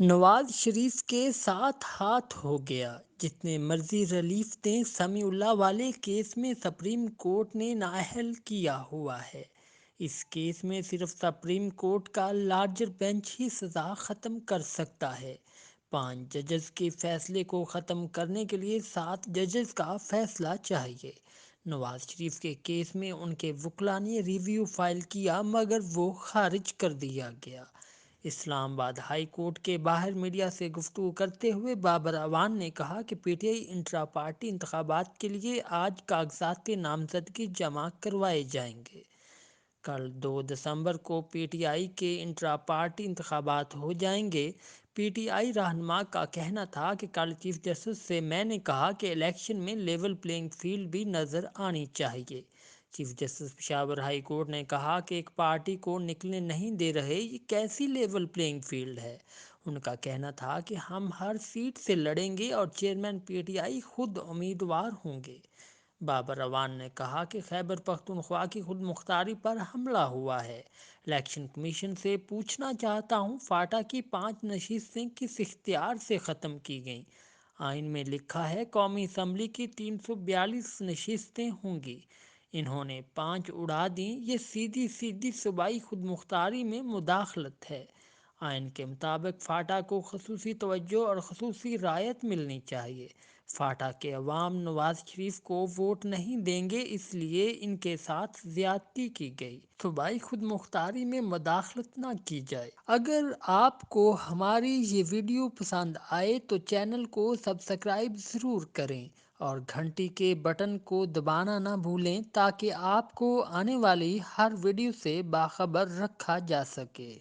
نواز شریف کے ساتھ ہاتھ ہو گیا، جتنے مرضی ریلیف دیں، سمیع اللہ والے کیس میں سپریم کورٹ نے نااہل کیا ہوا ہے۔ اس کیس میں صرف سپریم کورٹ کا لارجر بینچ ہی سزا ختم کر سکتا ہے۔ 5 ججز کے فیصلے کو ختم کرنے کے لیے 7 ججز کا فیصلہ چاہیے۔ نواز شریف کے کیس میں ان کے وکلاء نے ریویو فائل کیا مگر وہ خارج کر دیا گیا۔ اسلام آباد ہائی کورٹ کے باہر میڈیا سے گفتگو کرتے ہوئے بابر اعوان نے کہا کہ P T I intra party انتخابات کے لیے آج کاغذات نامزدگی جمع کروائے جائیں گے۔ کل 2 دسمبر کو پی ٹی آئی کے انٹرا پارٹی انتخابات ہو جائیں گے۔ پی ٹی آئی رہنما کا کہنا تھا کہ کل چیف جسٹس سے میں نے کہا کہ الیکشن میں لیول پلینگ فیلڈ بھی نظر آنی چاہیے۔ Chief justice Peshawar high court نے کہا کہ ایک پارٹی کو نکلنے نہیں دے رہے، یہ کیسی لیول پلینگ فیلڈ ہے؟ ان کا کہنا تھا کہ ہم ہر سیٹ سے لڑیں گے اور چیئرمین پی ٹی آئی خود امیدوار ہوں گے۔ بابر اعوان نے کہا کہ خیبر پختونخوا کی خود مختاری پر حملہ ہوا ہے۔ الیکشن کمیشن سے پوچھنا چاہتا ہوں، فاٹا کی 5 نشستیں کس اختیار سے ختم کی گئیں؟ آئین میں لکھا ہے قومی اسمبلی کی 342 نشستیں ہوں گی۔ انہوں نے 5 اڑا دیں، یہ سیدھی سیدھی صوبائی خود مختاری میں مداخلت ہے۔ آئین کے مطابق فاٹا کو خصوصی توجہ اور خصوصی رعایت ملنی چاہیے۔ فاٹا کے عوام نواز شریف کو ووٹ نہیں دیں گے، اس لیے ان کے ساتھ زیادتی کی گئی۔ صوبائی خود مختاری میں مداخلت نہ کی جائے۔ اگر آپ کو ہماری یہ ویڈیو پسند آئے تو چینل کو سبسکرائب ضرور کریں اور گھنٹی کے بٹن کو دبانا نہ بھولیں تاکہ آپ کو آنے والی ہر ویڈیو سے باخبر رکھا جا سکے۔